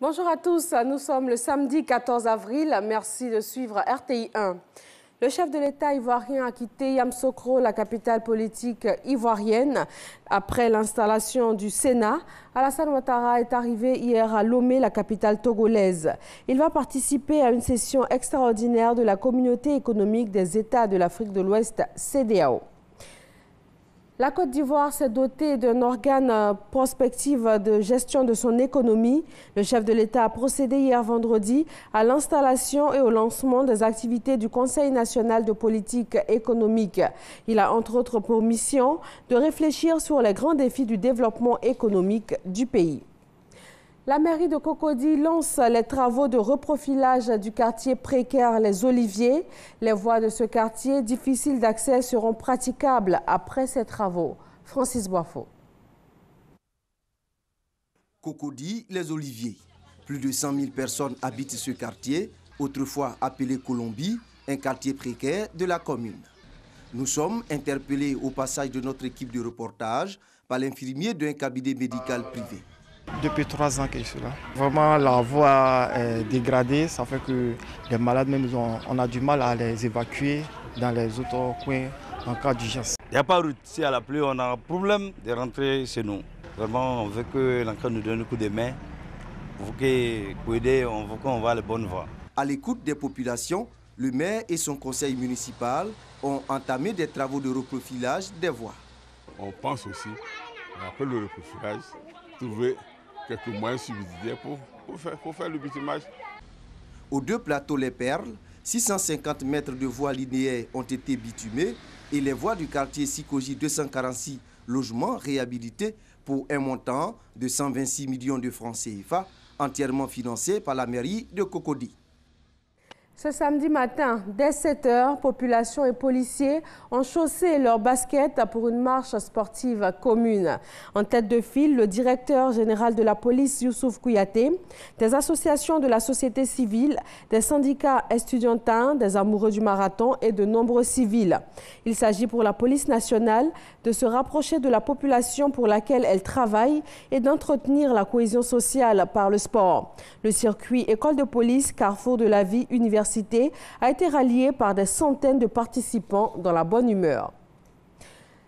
Bonjour à tous, nous sommes le samedi 14 avril. Merci de suivre RTI 1. Le chef de l'État ivoirien a quitté Yamoussoukro, la capitale politique ivoirienne, après l'installation du Sénat. Alassane Ouattara est arrivé hier à Lomé, la capitale togolaise. Il va participer à une session extraordinaire de la Communauté économique des États de l'Afrique de l'Ouest, CEDEAO. La Côte d'Ivoire s'est dotée d'un organe prospectif de gestion de son économie. Le chef de l'État a procédé hier vendredi à l'installation et au lancement des activités du Conseil national de politique économique. Il a entre autres pour mission de réfléchir sur les grands défis du développement économique du pays. La mairie de Cocody lance les travaux de reprofilage du quartier précaire Les Oliviers. Les voies de ce quartier difficiles d'accès seront praticables après ces travaux. Francis Boifo. Cocody, Les Oliviers. Plus de 100 000 personnes habitent ce quartier, autrefois appelé Colombie, un quartier précaire de la commune. Nous sommes interpellés au passage de notre équipe de reportage par l'infirmier d'un cabinet médical privé. Depuis 3 ans que je suis là. Vraiment, la voie est dégradée. Ça fait que les malades, même, on a du mal à les évacuer dans les autres coins en cas d'urgence. Il n'y a pas de route. Si à la pluie, on a un problème de rentrer chez nous. Vraiment, on veut que l'enquête nous donne un coup de main. On veut qu'on va à la bonne voie. À l'écoute des populations, le maire et son conseil municipal ont entamé des travaux de reprofilage des voies. On pense aussi, après le reprofilage, trouver quelques moyens subsidiaires pour faire le bitumage. Aux deux plateaux Les Perles, 650 mètres de voies linéaires ont été bitumés et les voies du quartier Sikoji 246 logements réhabilités pour un montant de 126 millions de francs CFA, entièrement financés par la mairie de Cocody. Ce samedi matin, dès 7 h, population et policiers ont chaussé leurs baskets pour une marche sportive commune. En tête de file, le directeur général de la police, Youssouf Kouyaté, des associations de la société civile, des syndicats estudiantins, des amoureux du marathon et de nombreux civils. Il s'agit pour la police nationale de se rapprocher de la population pour laquelle elle travaille et d'entretenir la cohésion sociale par le sport. Le circuit école de police, carrefour de la vie universitaire, a été rallié par des centaines de participants dans la bonne humeur.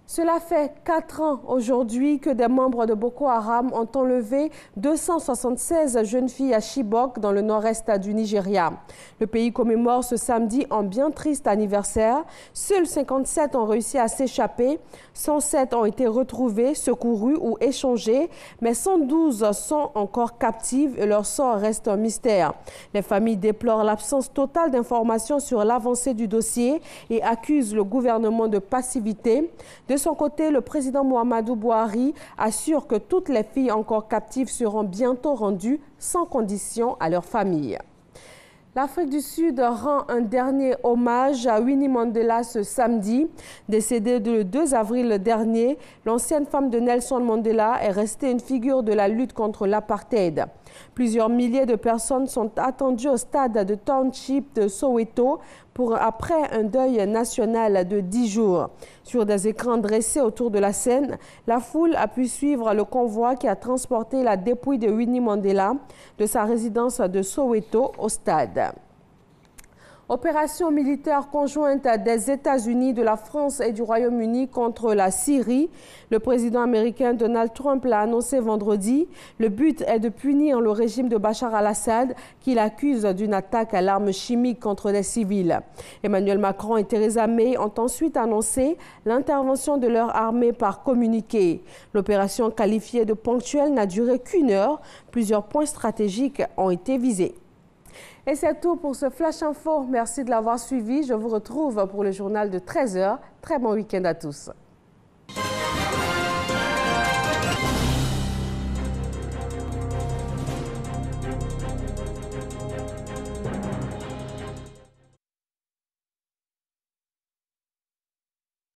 Cela fait 4 ans aujourd'hui que des membres de Boko Haram ont enlevé 276 jeunes filles à Chibok dans le nord-est du Nigeria. Le pays commémore ce samedi un bien triste anniversaire. Seuls 57 ont réussi à s'échapper, 107 ont été retrouvés, secourus ou échangés, mais 112 sont encore captives et leur sort reste un mystère. Les familles déplorent l'absence totale d'informations sur l'avancée du dossier et accusent le gouvernement de passivité. De son côté, le président Muhammadu Buhari assure que toutes les filles encore captives seront bientôt rendues sans condition à leurs familles. L'Afrique du Sud rend un dernier hommage à Winnie Mandela ce samedi. Décédée le 2 avril dernier, l'ancienne femme de Nelson Mandela est restée une figure de la lutte contre l'apartheid. Plusieurs milliers de personnes sont attendues au stade de Township de Soweto après un deuil national de 10 jours. Sur des écrans dressés autour de la scène, la foule a pu suivre le convoi qui a transporté la dépouille de Winnie Mandela de sa résidence de Soweto au stade. Opération militaire conjointe des États-Unis, de la France et du Royaume-Uni contre la Syrie. Le président américain Donald Trump l'a annoncé vendredi. Le but est de punir le régime de Bachar al-Assad qu'il accuse d'une attaque à l'arme chimique contre des civils. Emmanuel Macron et Theresa May ont ensuite annoncé l'intervention de leur armée par communiqué. L'opération qualifiée de ponctuelle n'a duré qu'1 heure. Plusieurs points stratégiques ont été visés. Et c'est tout pour ce Flash Info. Merci de l'avoir suivi. Je vous retrouve pour le journal de 13 h. Très bon week-end à tous.